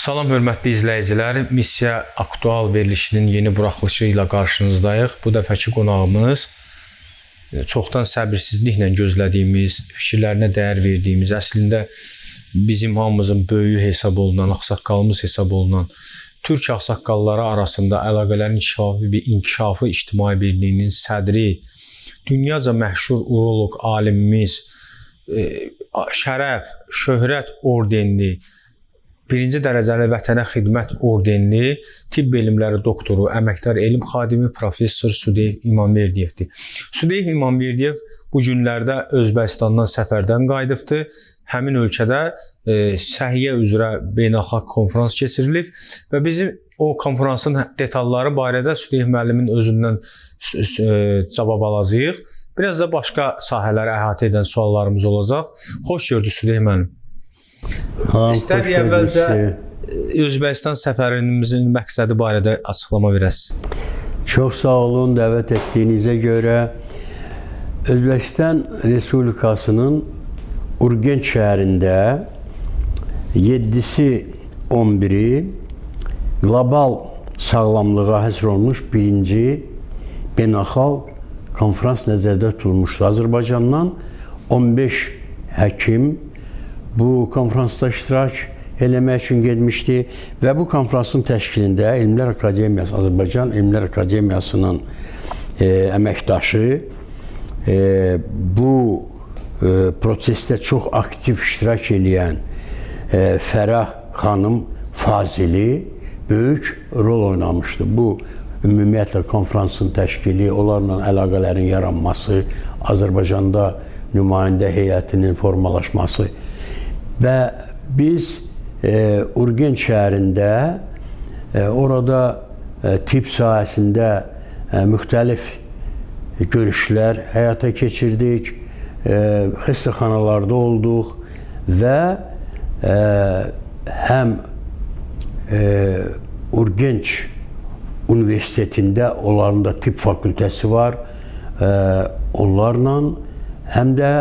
Salam hörmətli izləyicilər, Missiya Aktual verilişinin yeni buraxılışı ilə qarşınızdayıq. Bu dəfəki qonağımız çoxdan səbirsizliklə gözlədiyimiz, fikirlərinə dəyər verdiyimiz, əslində bizim hamımızın böyüyü hesab olunan, ağsaqqalımız hesab olunan Türk ağsaqqalları arasında əlaqələrin inkişafı İctimai Birliyinin sədri, dünyaca məşhur uroloq alimimiz, şərəf, şöhrət ordenli, birinci dərəcəli vətənə xidmət ordenli tibb elmləri doktoru, əməkdar elm xadimi professor Sudeyev İmamverdiyevdir. Sudeyev İmamverdiyev bu günlərdə Özbəkistandan səfərdən qayıdıbdır. Həmin ölkədə səhiyyə üzrə beynəlxalq konfrans keçirilib və bizim o konfransın detalları barədə Sudeyev müəllimin özündən cavab alacağıq. Biraz da başqa sahələri əhatə edən suallarımız olacaq. Xoş gördük Sudeyev müəllim. İstədik əvvəlcə Özbəkistan səfərimizin məqsədi barədə açıqlama verəsiniz. Çox sağ olun dəvət etdiyinizə görə. Özbəkistan Respublikasının Urgenç şəhərində 7-si 11-i qlobal sağlamlığa həsr olunmuş birinci beynəlxalq konfrans nəzərdə tutulmuşdur. Azərbaycandan 15 həkim bu konfransda iştirak eləmək üçün getmişdi və bu konfransın təşkilində Elmlər Akademiyası, Azərbaycan Elmlər Akademiyasının əməkdaşı bu prosesdə çox aktiv iştirak edən Fərah xanım Fazili böyük rol oynamışdı. Bu ümumiyyətlə konfransın təşkili, onlarla əlaqələrin yaranması, Azərbaycanda nümayəndə heyətinin formalaşması və biz Urgenç şəhərində orada tibb sahəsində müxtəlif görüşlər həyata keçirdik, xəstəxanalarda olduq və həm Urgenç Universitetində onların da tibb fakültəsi var, onlarla həm də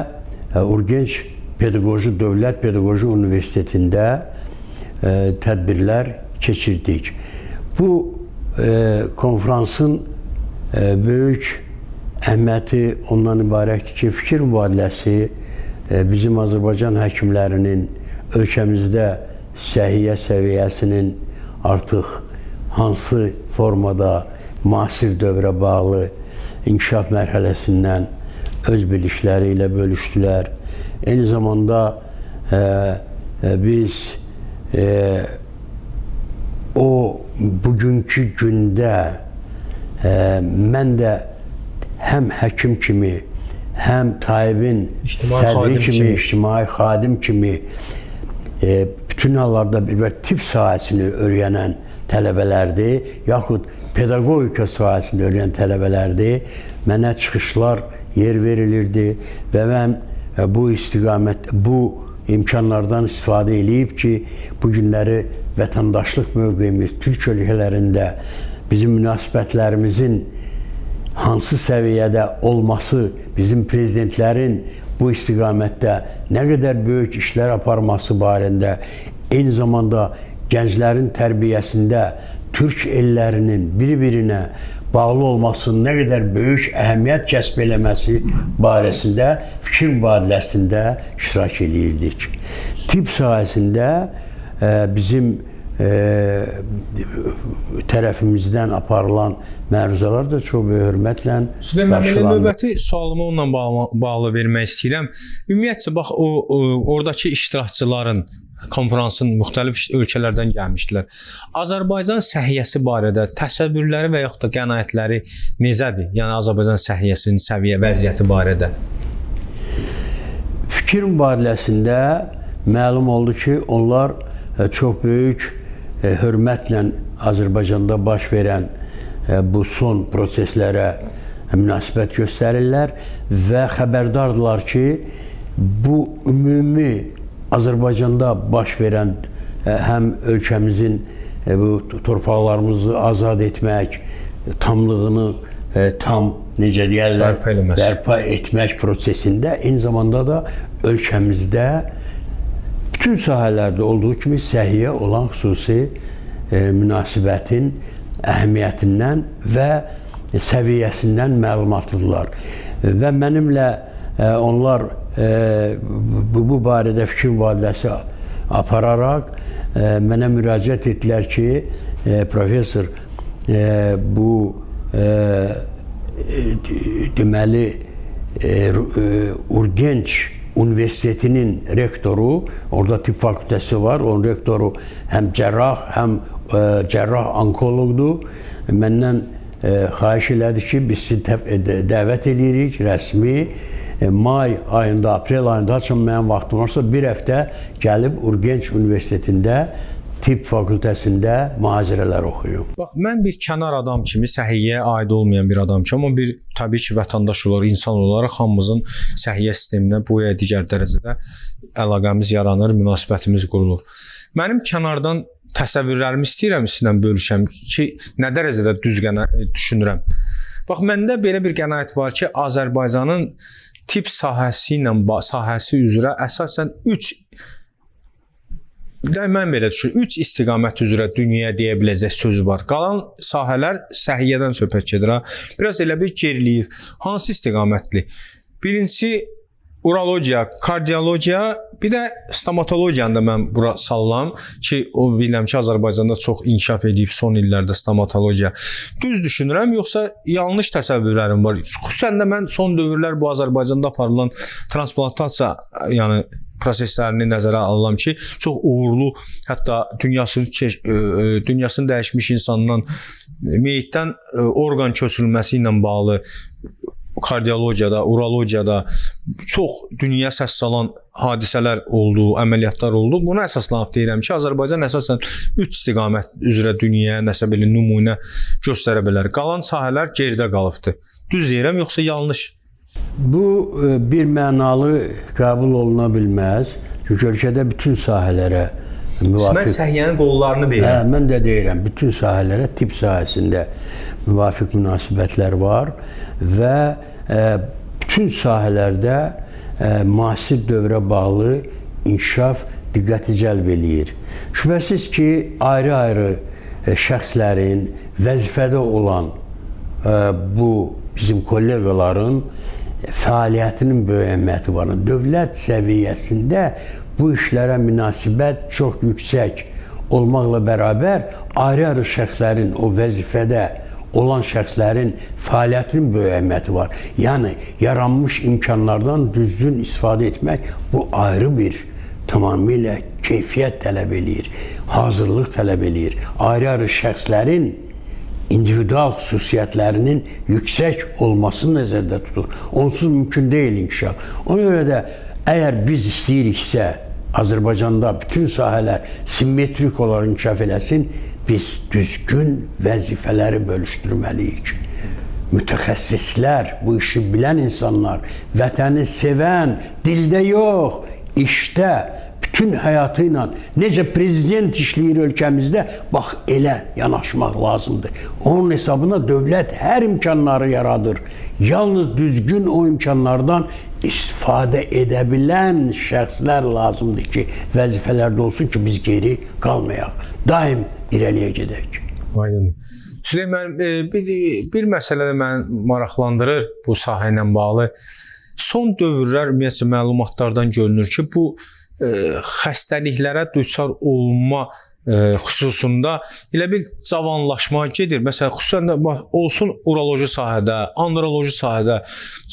Urgenç Dövlət Pedaqoji Universitetində tədbirlər keçirdik. Bu konfransın böyük əhəmiyyəti ondan ibarətdir ki, fikir mübadiləsi bizim Azərbaycan həkimlərinin ölkəmizdə səhiyyə səviyyəsinin artıq hansı formada müasir dövrə bağlı inkişaf mərhələsindən öz bilikləri ilə bölüşdülər. Eyni zamanda biz o bugünkü gündə mən də həm həkim kimi, həm Tayyibin sədri kimi, ictimai xadim kimi bütün hallarda tibb sahəsini öyrənən tələbələrdir, yaxud pedaqogika sahəsini öyrənən tələbələrdir. Mənə çıxışlar yer verilirdi və mən bu istiqamət, bu imkanlardan istifadə edib ki, bu günləri vətəndaşlıq mövqeyimiz Türk ölkələrində bizim münasibətlərimizin hansı səviyyədə olması, bizim prezidentlərin bu istiqamətdə nə qədər böyük işlər aparması barədə, eyni zamanda gənclərin tərbiyəsində Türk ellərinin bir-birinə bağlı olmasının nə qədər böyük əhəmiyyət kəsb eləməsi barəsində fikir mübadiləsində iştirak edirdik. Tibb sahəsində bizim tərəfimizdən aparılan məruzələr də çox böyük hörmətlə qarşılandı. Növbəti sualımı onunla bağlı vermək istəyirəm. Ümumiyyətcə, bax, oradakı iştirakçıların konferansın müxtəlif ölkələrdən gəlmişdilər. Azərbaycan səhiyyəsi barədə təsəvvürləri və yaxud da qənaətləri necədir? Yəni, Azərbaycan səhiyyəsinin səviyyə vəziyyəti barədə. Fikir mübadiləsində məlum oldu ki, onlar çox böyük hörmətlə Azərbaycanda baş verən bu son proseslərə münasibət göstərirlər və xəbərdardılar ki, bu ümumi Azərbaycanda baş verən həm ölkəmizin bu torpaqlarımızı azad etmək, tamlığını tam necə deyərlər, bərpa etmək prosesində eyni zamanda da ölkəmizdə bütün bütün sahələrdə olduğu kimi səhiyyə olan xüsusi münasibətin əhəmiyyətindən və səviyyəsindən məlumatlıdırlar. Və mənimlə onlar bu barədə fikir mübadiləsi apararaq mənə müraciət etdilər ki, professor, bu deməli Urgenç Universitetinin rektoru, orada tibb fakültəsi var, onun rektoru həm cərrah, həm cərrah onkoloqdur. Məndən xahiş elədi ki, biz sizi dəvət edirik rəsmi. May ayında, aprel ayında açın mənim vaxtım varsa bir həftə gəlib Urgenç Universitetində tibb fakültəsində mühazirələr oxuyum. Bax, mən bir kənar adam kimi, səhiyyəyə aid olmayan bir adam kimi, amma bir təbii ki, vətəndaş olaraq, insan olaraq hamımızın səhiyyə sisteminə bu ya digər dərəcədə əlaqəmiz yaranır, münasibətimiz qurulur. Mənim kənardan təsəvvürlərimi istəyirəm sizlə bölüşəm ki, nə dərəcədə düz düşünürəm. Bax, məndə belə bir qənaət var ki, Azərbaycanın tibb sahəsi üzrə əsasən mən belə düşünürəm, 3 istiqamət üzrə dünyaya deyə biləcək sözü var. Qalan sahələr səhiyyədən söhbət gedir. Biraz elə bir geriliyib. Hansı istiqamətli? Birincisi, urologiya, kardiologiya, bir də stomatologiyanı da mən bura sallam ki, o bilirəm ki, Azərbaycanda çox inkişaf edib son illərdə stomatologiya. Düz düşünürəm, yoxsa yanlış təsəvvürlərim var? Xüsusən də mən son dövrlər bu Azərbaycanda aparılan transplantasiya, yəni proseslərini nəzərə alıram ki, çox uğurlu, hətta dünyasını dəyişmiş insandan meyitdən orqan köçürülməsi ilə bağlı kardiologiyada, urologiyada çox dünya səs salan hadisələr oldu, əməliyyatlar oldu. Buna əsaslanıb deyirəm ki, Azərbaycan əsasən 3 istiqamət üzrə dünyaya nəsə belə nümunə göstərə bilər. Qalan sahələr geridə qalıbdır. Düz deyirəm, yoxsa yanlış? Bu bir mənalı qəbul oluna bilməz. Çünki ölkədə bütün sahələrə müvafiq... Mən səhiyyənin qollarını deyirəm. Mən də deyirəm, bütün sahələrə tibb sahəsində müvafiq münasibətlər var və bütün sahələrdə müasir dövrə bağlı inkişaf diqqəti cəlb eləyir. Şübhəsiz ki, ayrı-ayrı şəxslərin vəzifədə olan bu bizim kolleqaların fəaliyyətinin böyük əhəmiyyəti var. Dövlət səviyyəsində bu işlərə münasibət çox yüksək olmaqla bərabər ayrı-ayrı şəxslərin, o vəzifədə olan şəxslərin fəaliyyətinin böyük əhəmiyyəti var. Yəni, yaranmış imkanlardan düzgün istifadə etmək bu ayrı bir tamamilə keyfiyyət tələb eləyir, hazırlıq tələb eləyir. Ayrı-ayrı şəxslərin individual xüsusiyyətlərinin yüksək olması nəzərdə tutulur. Onsuz mümkün deyil inkişaf. Ona görə də əgər biz istəyiriksə, Azərbaycanda bütün sahələr simmetrik olaraq inkişaf eləsin, biz düzgün vəzifələri bölüşdürməliyik. Mütəxəssislər, bu işi bilən insanlar, vətəni sevən, dildə yox, işdə, bütün həyatı ilə necə prezident işləyir ölkəmizdə, bax elə yanaşmaq lazımdır. Onun hesabına dövlət hər imkanları yaradır. Yalnız düzgün o imkanlardan istifadə edə bilən şəxslər lazımdır ki, vəzifələrdə olsun ki, biz geri qalmayaq. Daim irəliyə gedək. Aydın. Süleyman, bir məsələ də məni maraqlandırır bu sahə ilə bağlı. Son dövrlər ümumiyyətcə məlumatlardan görünür ki, bu xəstəliklərə düçar olma xüsusunda elə bir cavanlaşma gedir. Məsələn, xüsusən də olsun uroloji sahədə, androloji sahədə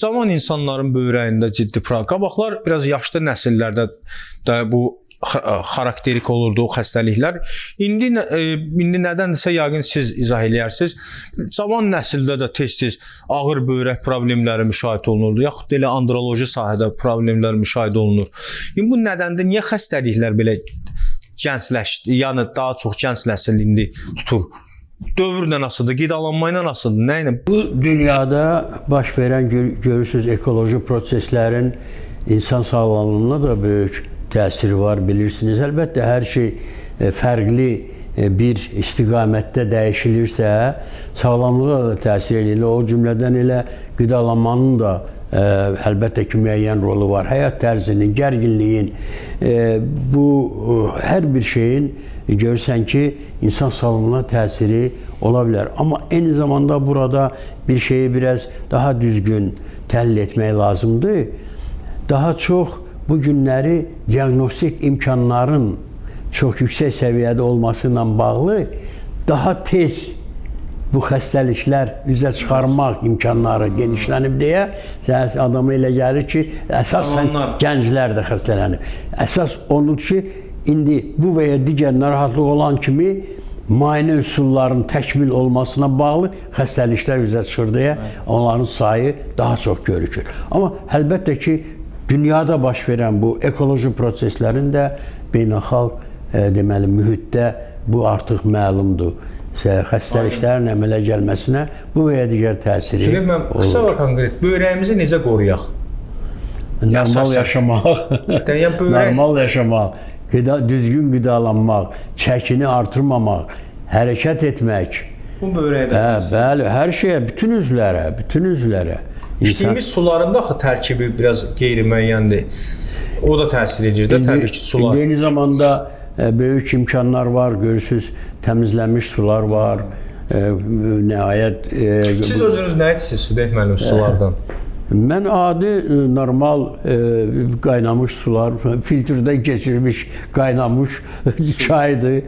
cavan insanların böyrəyində ciddi problem. Qabaqlar biraz yaşlı nəsillərdə də bu xarakterik olurdu o xəstəliklər. İndi nədəndirsə yəqin siz izah eləyərsiniz. Cavan nəsildə də tez-tez ağır böyrək problemləri müşahidə olunurdu. Yaxud elə androloji sahədə problemlər müşahidə olunur. İndi bu nədəndir? Niyə xəstəliklər belə gəncləşdi? Yəni daha çox gənc nəsil indi tutur. Dövrlə asılıdır, qidalanma ilə asılıdır, nə ilə? Bu dünyada baş verən görürsünüz ekoloji proseslərin insan sağlamlığına da böyük təsiri var, bilirsiniz. Əlbəttə, hər şey fərqli bir istiqamətdə dəyişilirsə, sağlamlığa da təsir edir. O cümlədən elə qidalanmanın da əlbəttə ki, müəyyən rolu var. Həyat tərzinin, gərginliyin, bu hər bir şeyin görürsən ki, insan sağlığına təsiri ola bilər. Amma eyni zamanda burada bir şeyi biraz daha düzgün təhlil etmək lazımdır. Daha çox bu günləri diaqnostik imkanların çox yüksək səviyyədə olması ilə bağlı daha tez bu xəstəliklər üzə çıxarmaq imkanları genişlənib deyə adama elə gəlir ki, əsasən gənclər də xəstələnib. Əsas odur ki, indi bu və ya digər narahatlıq olan kimi müayinə üsullarının təkmil olmasına bağlı xəstəliklər üzə çıxır deyə onların sayı daha çox görükür. Amma əlbəttə ki, dünyada baş verən bu ekoloji proseslərin də beynəlxalq deməli mühitdə bu artıq məlumdur. Xəstəliklərin əmələ gəlməsinə bu və ya digər təsiri olur. Mən qısa və konkret, böyrəyimizi necə qoruyaq? Normal yaşamaq, normal yaşamaq, düzgün qidalanmaq, çəkini artırmamaq, hərəkət etmək. Bu böyrəkdə? Bəli, hər şeyə, bütün üzvlərə. İçdiyimiz suların da tərkibi biraz qeyri-müəyyəndir. O da təsir edir də, təbii ki, sular. Eyni zamanda böyük imkanlar var, görürsünüz, təmizlənmiş sular var, nəhayət... Siz özünüz nə içsiniz Sudeyx müəllim sulardan? Mən adi, normal qaynamış sular, filtrdən keçirilmiş qaynamış çaydır,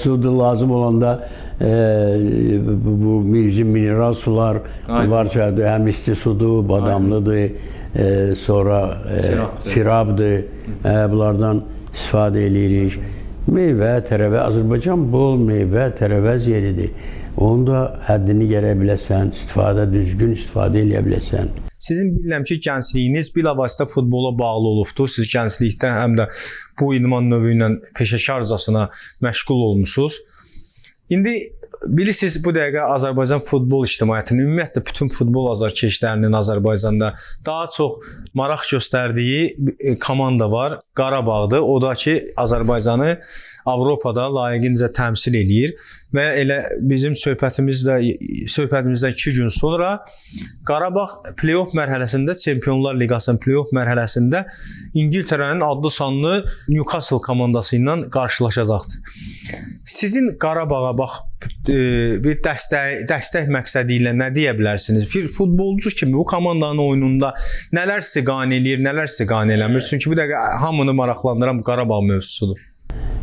sudur lazım olanda bu mineral sular var, həm isti sudur, badamlıdır, sonra sirabdır, bunlardan istifadə edirik. Meyvə, tərəvəz, Azərbaycan bol meyvə, tərəvəz yeridir. Onu da həddini gələ biləsən, düzgün istifadə edə biləsən. Sizin bilirəm ki, gəncliyiniz bilavasitə futbola bağlı olubdur. Siz gənclikdə həm də bu idman növü ilə peşəkarcasına məşğul olmusunuz. İndi bilirsiniz, bu dəqiqə Azərbaycan futbol ictimaiyyətinin, ümumiyyətlə bütün futbol azarkeşlərinin Azərbaycanda daha çox maraq göstərdiyi komanda var, Qarabağdır. O da ki, Azərbaycanı Avropada layiqincə təmsil eləyir və elə bizim söhbətimizdən 2 gün sonra Qarabağ play-off mərhələsində, Çempionlar Liqasının play-off mərhələsində İngiltərənin adlı sanlı Newcastle komandası ilə qarşılaşacaqdır. Sizin Qarabağa bax bir dəstək məqsədi ilə nə deyə bilərsiniz? Bir futbolcu kimi bu komandanın oyununda nələr sizi qane eləyir, nələr sizi qane eləmir? Çünki bu dəqiqə hamını maraqlandıran Qarabağ mövzusudur.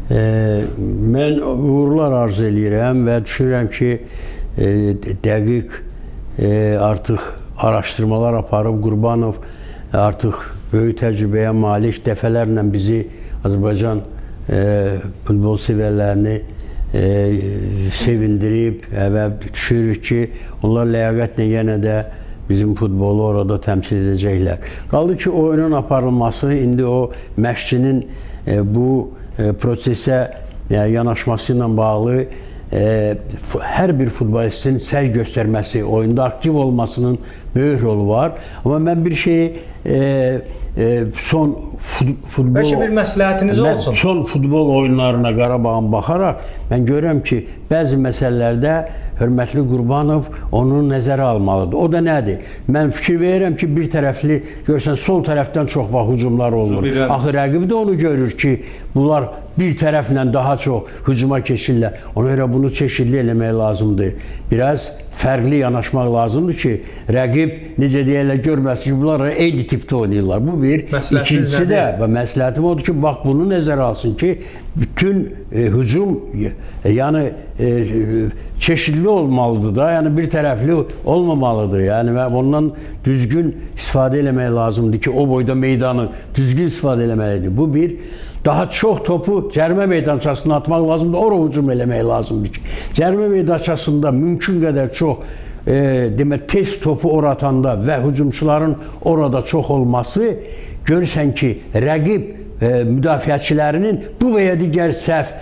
Mən uğurlar arzu eləyirəm və düşünürəm ki, dəqiq artıq araşdırmalar aparıb Qurbanov artıq böyük təcrübəyə malik dəfələrlə bizi Azərbaycan futbol sevərlərini sevindirib və düşünürük ki, onlar ləyaqətlə yenə də bizim futbolu orada təmsil edəcəklər. Qaldı ki, oyunun aparılması, indi o məşqçinin bu prosesə yanaşması ilə bağlı hər bir futbolistin səy göstərməsi, oyunda aktiv olmasının böyük rolu var. Amma mən bir şeyi son futbol... Bəlkə bir məsləhətiniz olsun. Son futbol oyunlarına Qarabağın baxaraq, mən görürəm ki, bəzi məsələlərdə hörmətli Qurbanov onu nəzərə almalıdır. O da nədir? Mən fikir verirəm ki, bir tərəfli, görürsən, sol tərəfdən çox vaxt hücumlar olur. Axı rəqib də onu görür ki, bunlar bir tərəflə daha çox hücuma keçirlər. Ona görə bunu çeşidli eləmək lazımdır. Biraz fərqli yanaşmaq lazımdır ki, rəqib necə deyərlər görməsin ki, bunlar eyni tipdə oynayırlar. Bu bir. İkincisi də, və məsləhətim odur ki, bax bunu nəzərə alsın ki, bütün hücum, yəni çeşidli olmalıdır da, yəni bir tərəfli olmamalıdır. Yəni və ondan düzgün istifadə eləmək lazımdır ki, o boyda meydanı düzgün istifadə eləməlidir. Bu bir. Daha çox topu cərimə meydançasına atmaq lazımdır, ora hücum eləmək lazımdır ki, cərimə meydançasında mümkün qədər çox demək, tez topu ora atanda və hücumçuların orada çox olması, görürsən ki, rəqib müdafiəçilərinin bu və ya digər səhv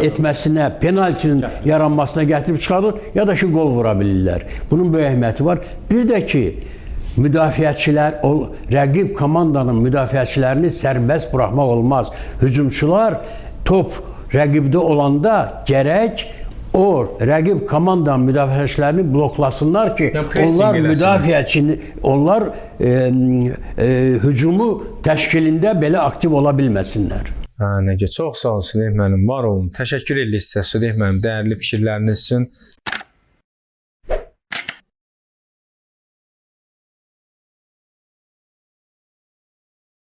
etməsinə, penaltinin yaranmasına gətirib çıxarır, ya da ki, qol vura bilirlər. Bunun böyük əhəmiyyəti var. Bir də ki, müdafiəçilər, rəqib komandanın müdafiəçilərini sərbəst buraxmaq olmaz. Hücumçular top rəqibdə olanda gərək o rəqib komandanın müdafiəçilərini bloklasınlar ki, onlar müdafiəçini, onlar hücumu təşkilində belə aktiv ola bilməsinlər. Çox sağ olun Sudeyx müəllim, var olun. Təşəkkür edirik sizə Sudeyx müəllim, dəyərli fikirləriniz üçün.